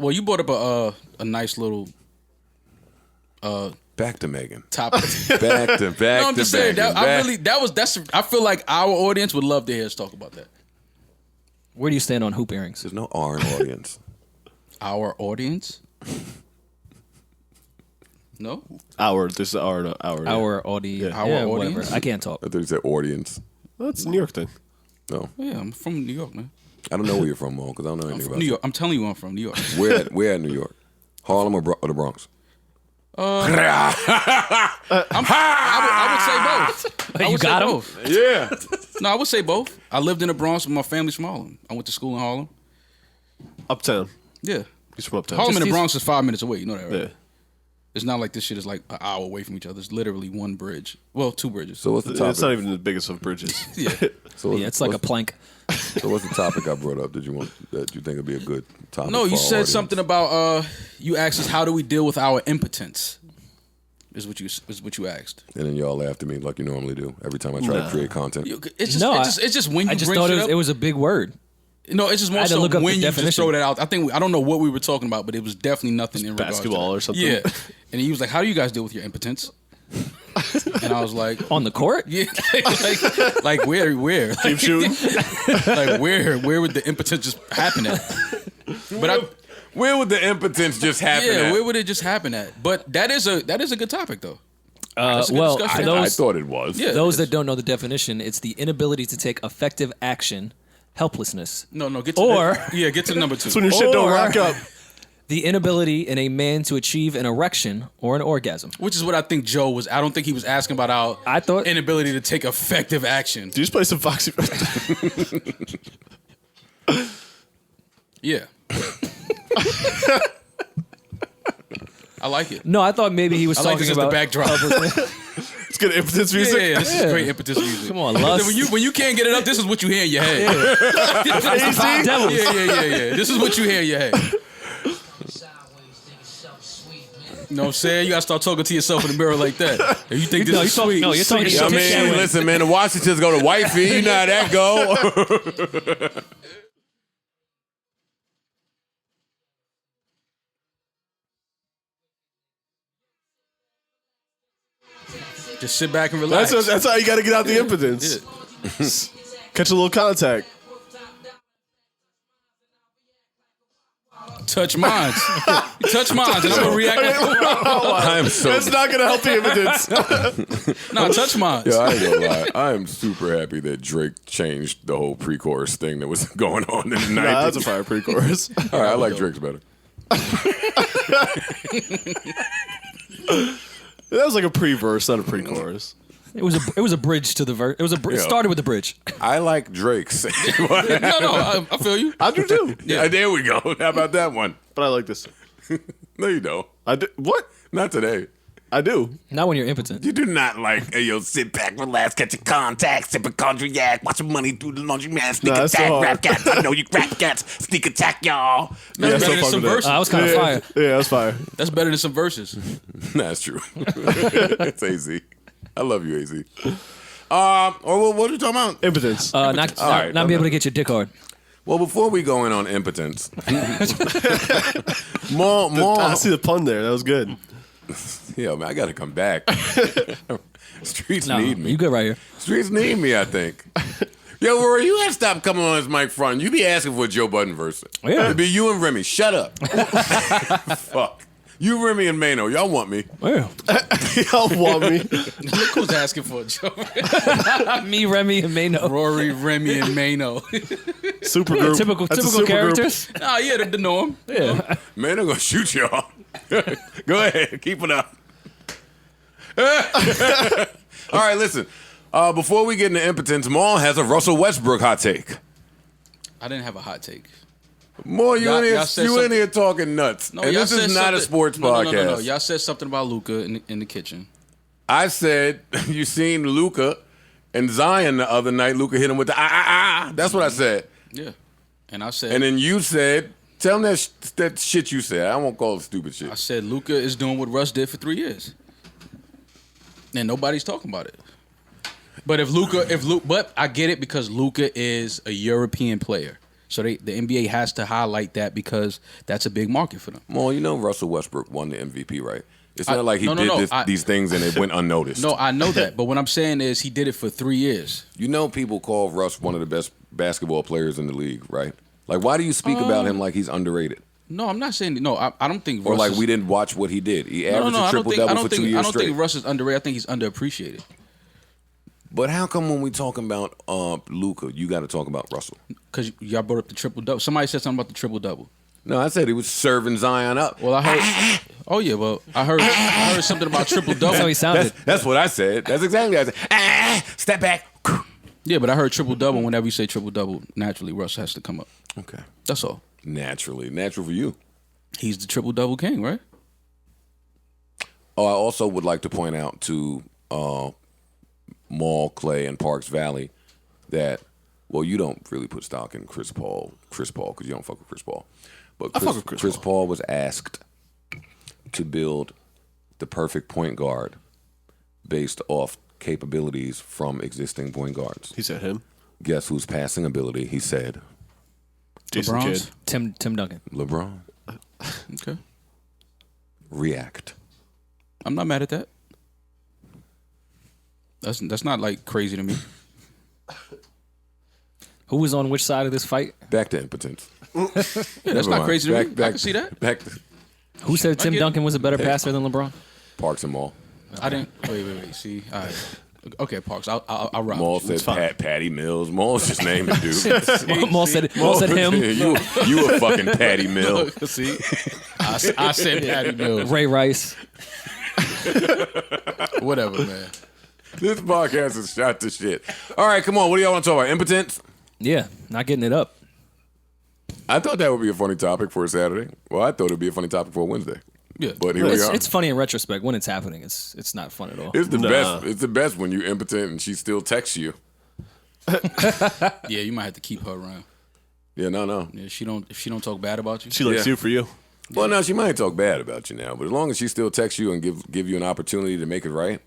Well, you brought up a nice little back to Megan. topic. Back to No, I'm just saying Megan. I feel like our audience would love to hear us talk about that. Where do you stand on hoop earrings? There's no R in audience. Our audience? No? There's our audience. Our whatever. audience? I can't talk. I thought you said audience. That's a New York thing. No, Yeah, I'm from New York, man. I don't know where you're from, Mo, because I don't know I'm anything from about New you. York. I'm telling you, I'm from New York. Where at New York? Harlem or the Bronx? I would say both. I You would say got him? both. Yeah. No, I would say both. I lived in the Bronx, but my family's from Harlem. I went to school in Harlem. Uptown. Yeah. He's from Uptown. Harlem and the Bronx is 5 minutes away. You know that, right? Yeah. It's not like this shit is like an hour away from each other. It's literally one bridge. Well, two bridges. So what's the topic? It's not even the biggest of bridges. Yeah. So Yeah, it's like a plank. So what's the topic I brought up? Did you think would be a good topic? No, for you our said audience? something about you asked us how do we deal with our impotence. Is what you asked. And then y'all laughed at me like you normally do every time I try to create content. It's just when you I just bring thought shit up. it was a big word. No, it's just more had to so look up when the you just definition. throw that out. I don't know what we were talking about, but it was definitely nothing in regards basketball to that. or something. Yeah, and he was like, "How do you guys deal with your impotence?" And I was like, On the court? "Yeah, like where? Keep shooting. Like where would the impotence just happen at?" But Where would the impotence just happen? yeah, at? where would it just happen at? But that is a good topic though. That's a good Well, discussion. I those thought it was. Yeah. those that don't know the definition, it's the inability to take effective action, helplessness, No, get to Or- get to the number two. That's when your shit don't Or- rock up. the inability in a man to achieve an erection or an orgasm. Which is what I think Joe was. I don't think he was asking about our I thought- inability to take effective action. Do you just play some Foxy? Yeah. I like it. No, I thought maybe he was I like talking this as the about backdrop. It's good impotence music. Yeah, this is great impetus music. Come on, lust. When you can't get it up, this is what you hear in your head. Five devils. Yeah. This is what you hear in your head. You know what I'm saying? You gotta start talking to yourself in the mirror like that. If you think this is sweet, no, you're talking sweet to I shit. yourself. mean, listen, man, the Washingtons go to wifey. You know how that go. Just sit back and relax. That's how you got to get out the impotence. Catch a little contact. Touch minds. Touch minds, and I'm gonna react. I am so. That's not going to help the impotence. No, touch minds. Yeah, I ain't gonna lie. I am super happy that Drake changed the whole pre-chorus thing that was going on in the 90s. Nah, that's a fire pre-chorus. All right, I like Drake's better. That was like a pre-verse, not a pre-chorus. It was a bridge to the verse. It was it started with the bridge. I like Drake's. No, I feel you. I do too. Yeah, there we go. How about that one? But I like this. No, you don't. I do. What? Not today. I do. Not when you're impotent. You do not like, hey, yo, sit back, relax, catch your contact, sip a cognac, watch some money through the laundry man, sneak Nah, that's attack, so hard. rap cats. I know you rap cats, sneak attack, y'all. That's so better than fuck some with that. verses. I was kind of fire. Yeah, that's fire. That's better than some verses. That's true. It's AZ. I love you, AZ. Or what are you talking about? Impotence. Not right, be able to get your dick hard. Well, before we go in on impotence, more. I see the pun there. That was good. Yeah, man, I got to come back. Streets No, need me. you good right here. Streets need me, I think. Yo, Rory, you gotta stop coming on this mic front. You be asking for a Joe Budden verse. Yeah. It'd be you and Remy. Shut up. Fuck. You, Remy, and Mano. Y'all want me. Well, Y'all want me. Look who's asking for a joke. me, Remy, and Mano. Rory, Remy, and Mano. Super Yeah, group. typical That's a super characters. Nah, yeah, the norm. Yeah. Mano gonna shoot y'all. Go ahead. Keep it up. All right, listen. Before we get into impotence, Maul has a Russell Westbrook hot take. I didn't have a hot take. Maul, you Y'all in said here something- talking nuts. No, and y'all this said is not a something- sports no, podcast. No. Y'all said something about Luka in the kitchen. I said, you seen Luka and Zion the other night. Luka hit him with the That's what I said. Yeah. And I said, And then you said, tell him that shit you said. I won't call it stupid shit. I said Luka is doing what Russ did for 3 years. And nobody's talking about it. But but I get it because Luka is a European player. So the NBA has to highlight that because that's a big market for them. Well, you know Russell Westbrook won the MVP, right? It's not like he did these things and it went unnoticed. No, I know that. But what I'm saying is he did it for 3 years. You know people call Russ one of the best basketball players in the league, right? Like, why do you speak about him like he's underrated? No, I'm not saying. No, I don't think. Or Russ like is, we didn't watch what he did. He averaged a I triple-double for 2 years I don't straight. think Russ is underrated. I think he's underappreciated. But how come when we talking about Luka, you got to talk about Russell? Because y'all brought up the triple-double. Somebody said something about the triple-double. No, I said he was serving Zion up. Well, I heard. Oh yeah, well, I heard something about triple-double. That's how he sounded. That's what I said. That's exactly what I said. Step back. Yeah, but I heard triple-double. Whenever you say triple-double, naturally Russ has to come up. Okay. That's all. Naturally. Natural for you. He's the triple-double king, right? Oh, I also would like to point out to Maul, Clay, and Parks Valley that, well, you don't really put stock in Chris Paul, because you don't fuck with Chris Paul. But Chris Paul was asked to build the perfect point guard based off capabilities from existing point guards. He said him. Guess whose passing ability? He said Jason LeBron's? Kidd. Tim Duncan. LeBron. Okay. React. I'm not mad at that. That's not like crazy to me. Who was on which side of this fight? Back to impotence. Yeah, that's not crazy to me. I can see that. Back to Who said Tim Duncan was a better passer than LeBron? Parks and Maul. I didn't. Wait. See, all right. Okay, Parks. I'll rock. Maul with you. said Patty Mills. Maul's just named the dude. Maul said him. you a fucking Patty Mill. See, I said Patty Mills. Ray Rice. Whatever, man. This podcast is shot to shit. All right, come on. What do y'all want to talk about? Impotence? Yeah, not getting it up. I thought that would be a funny topic for a Saturday. Well, I thought it would be a funny topic for a Wednesday. Yeah, But here we are. It's funny in retrospect. When it's happening, it's not fun at all. It's the best. It's the best when you're impotent and she still texts you. yeah. You might have to keep her around. Yeah, no. Yeah, if she don't talk bad about you. She likes you for you. Well, no, she might talk bad about you now, but as long as she still texts you and give you an opportunity to make it right,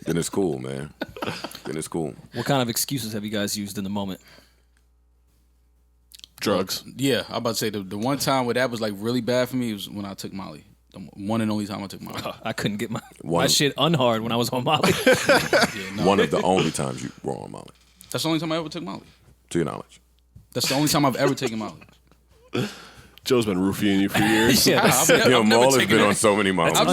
then it's cool, man. Then it's cool. What kind of excuses have you guys used in the moment? Drugs. Yeah, I'm about to say the one time where that was like really bad for me was when I took Molly. The one and only time I took Molly. I couldn't get my shit unhard when I was on Molly. One of the only times you were on Molly, That's the only time I ever took Molly. to your knowledge. That's the only time I've ever taken Molly. Joe's been roofing you for years. Yeah, Yo, Maul has been on so many Mollies. I've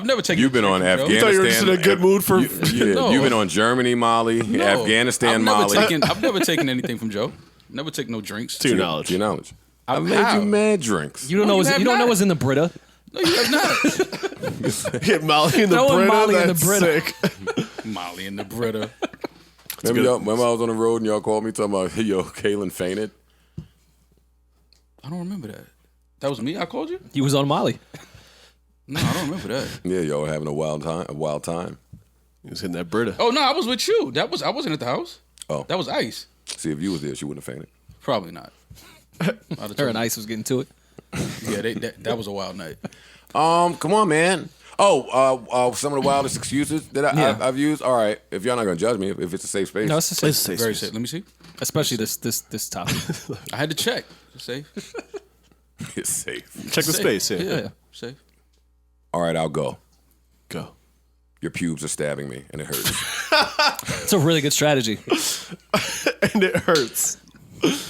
never taken. You've been on Afghanistan. Afghanistan. I thought you were just in a good mood for. No. You've been on Germany Molly, Afghanistan Molly. I've never taken anything from Joe. Never taken no drinks. To your knowledge. To your knowledge. I I've made you mad drinks. You don't know what's in the Brita. No, you have not. Hit Molly in the Throwing Brita. Molly in That's the Brita. sick. Molly in the Brita. Remember I was on the road and y'all called me talking about, hey, yo, Kaylin fainted? I don't remember that. That was me. I called you. He was on Molly. No, I don't remember that. Yeah, y'all were having a wild time. He was hitting that Brita. Oh no, I was with you. I wasn't at the house. Oh. That was Ice. See, if you was there, she wouldn't have fainted. Probably not. Her and Ice was getting to it. Yeah, that was a wild night. Come on, man. Oh, some of the wildest excuses that I've used. All right, if y'all not gonna judge me, if it's a safe space. No, it's a safe. Very safe. Let me see. Especially this topic. I had to check. Safe. It's safe. Check the space. Yeah. Yeah, safe. All right, I'll go. Go. Your pubes are stabbing me, and it hurts. It's a really good strategy. And it hurts.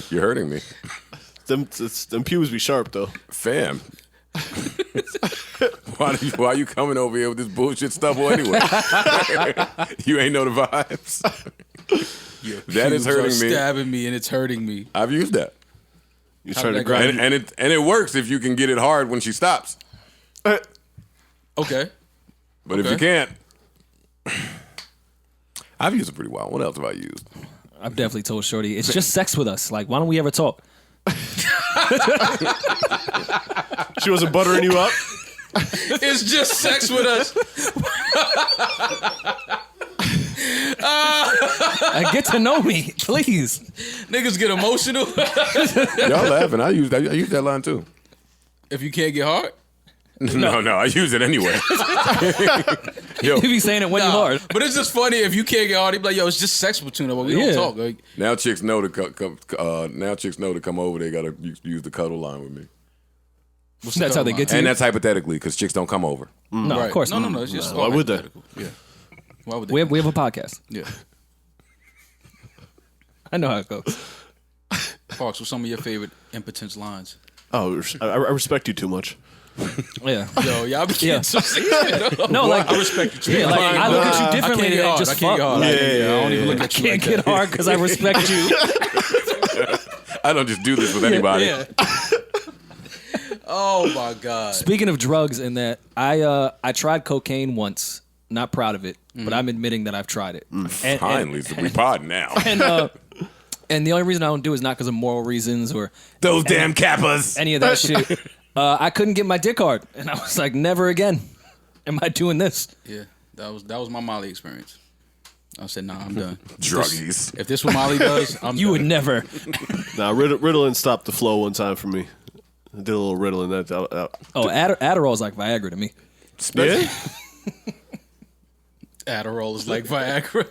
You're hurting me. Them pubes be sharp though. Fam. Why you coming over here with this bullshit stuff anyway? You ain't know the vibes. That is hurting me. Stabbing me, and it's hurting me. I've used that. You trying to that grind. And it works if you can get it hard when she stops. Okay. But if you can't, I've used it pretty wild. What else have I used? I've definitely told Shorty, it's just sex with us. Like, why don't we ever talk? She wasn't buttering you up. It's just sex with us. Get to know me, please. Niggas get emotional. Y'all laughing. I use that line too. If you can't get hard, No, I use it anyway. Yo, You be saying it when you're hard. But it's just funny if you can't get hard. You be like, yo, it's just sex between them. We don't talk. Like, now chicks know to come over. They gotta use the cuddle line with me. That's how they get to And you. that's hypothetically because chicks don't come over. No, right. of course No, not. no. It's just Why would they? Yeah. Why would they? We have a podcast. Yeah. I know how it goes. Parks, what's some of your favorite impotence lines? Oh, I respect you too much. Yeah. Yo, y'all be getting so serious. No, like I respect you. Yeah, like I look at you I differently can't get than hard. just I can't get fuck. hard. Yeah, I don't even look I at you can't like get that. hard because I respect you. I don't just do this with anybody. Yeah. Oh my god. Speaking of drugs, and that I tried cocaine once. Not proud of it, but I'm admitting that I've tried it. Finally, we pod now. And the only reason I don't do it is not because of moral reasons or Those damn Kappas. any of that shit. I couldn't get my dick hard, and I was like, never again. Am I doing this? Yeah, that was my Molly experience. I said, nah, I'm done. Druggies. If this what Molly does, I'm You done. would never. Nah, Ritalin stopped the flow one time for me. I did a little Ritalin. Oh, Adderall's like Viagra to me. Yeah? Adderall is like Viagra.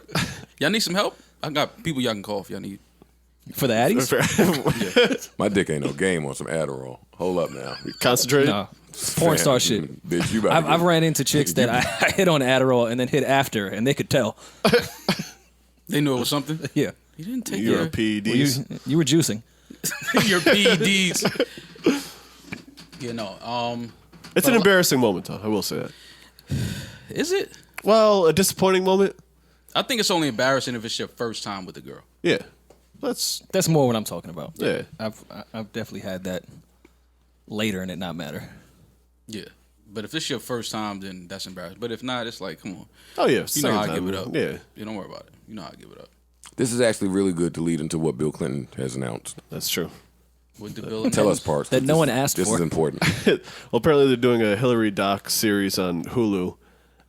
Y'all need some help? I got people y'all can call if y'all need. For the Addies? My dick ain't no game on some Adderall. Hold up now. Concentrate? No. Porn star shit. Bitch, you about to I've ran into chicks that I hit on Adderall and then hit after, and they could tell. They knew it was something. Yeah. You didn't take You're your, a PEDs. You were juicing. your PEDs. Yeah, no. It's an embarrassing moment, though. I will say that. Is it? Well, a disappointing moment? I think it's only embarrassing if it's your first time with a girl. Yeah. That's more what I'm talking about. Yeah. I've definitely had that later and it not matter. Yeah. But if it's your first time, then that's embarrassing. But if not, it's like, come on. Oh, yeah. You know how I second give time. it up. Yeah. You don't worry about it. You know how I give it up. This is actually really good to lead into what Bill Clinton has announced. That's true. With the bill. Tell us, Parks. That no one asked This for. is important. Well, apparently they're doing a Hillary doc series on Hulu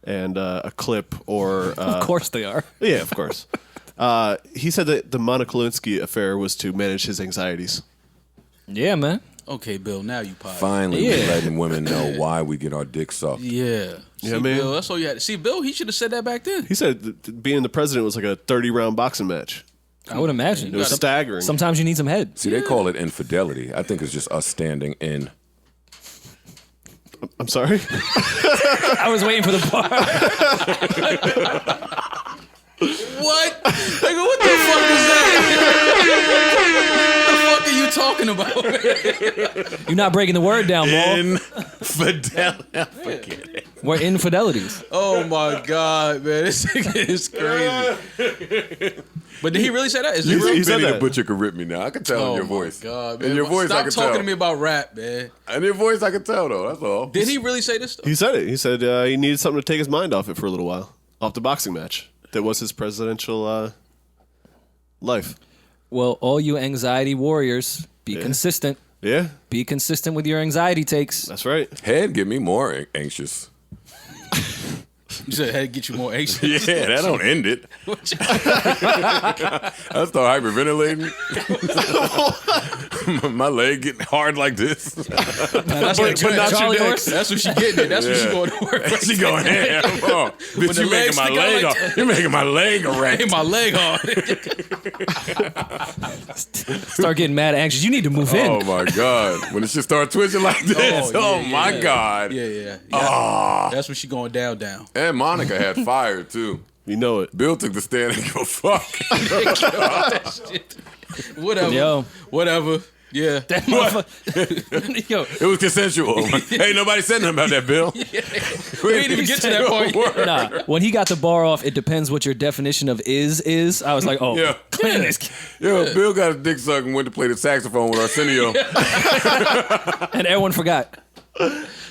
and a clip or... Of course they are. Yeah, of course. He said that the Monica Lewinsky affair was to manage his anxieties. Yeah, man. Okay, Bill, now you pop. Finally, Yeah. letting women know why we get our dick sucked. Yeah. Yeah, See, man. Bill, that's all you had to see. Bill, he should have said that back then. He said that being the president was like a 30-round boxing match. I would imagine. It was staggering. Sometimes you need some head. See, they call it infidelity. I think it's just us standing in. I'm sorry? I was waiting for the bar. What? Nigga, what the fuck is that? What the fuck are you talking about? You're not breaking the word down, Maul. Infidelity. Forget it. We're infidelities. Oh my god, man, this nigga is crazy. But did he really say that? Is it real? He said Benny the that. Butcher could rip me now. I can tell in your voice. God, man. In your voice, Stop I can talking tell. to me about rap, man. In your voice, I can tell, though. That's all. Did he really say this stuff? He said it. He said he needed something to take his mind off it for a little while. Off the boxing match. That was his presidential life. Well, all you anxiety warriors, be consistent. Yeah, Be consistent with your anxiety takes. that's right. Head get me more anxious. You said it had to get you more anxious. Yeah, that don't end it. I start hyperventilating. My leg getting hard like this. That's But not Charlie your horse. That's what she getting at. That's what she Yeah. going to work. Right She going ham. Oh, bitch, the you making legs my stick out leg like off. You're making my leg erect. Hit my leg hard. Start getting mad anxious. You need to move in. Oh my God. When it just start twitching like this. Oh, my God. Yeah. That's when she going down. And Monica had fire too. You know it. Bill took the stand and go fuck. Whatever. Whatever. Yeah. That motherfucker. Yo, It was consensual. Ain't nobody said nothing about that, Bill. We didn't even get to that point. nah. When he got the bar off, it depends what your definition of is. I was like, oh, Yeah. clean this. Yo, Bill got his dick sucked and went to play the saxophone with Arsenio. And everyone forgot.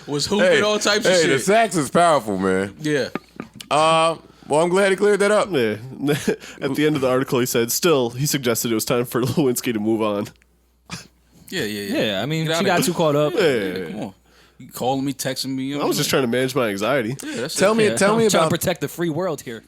Was hooping all types of the shit. sax is powerful, man. Yeah. Well, I'm glad he cleared that up. Yeah. At the end of the article, he said, still, he suggested it was time for Lewinsky to move on. Yeah. Yeah, I mean, Get she outta got here. too caught up. Come on. You calling me, texting me. I was just trying to manage my anxiety. Yeah, that's Tell me I'm trying to about protect the free world here.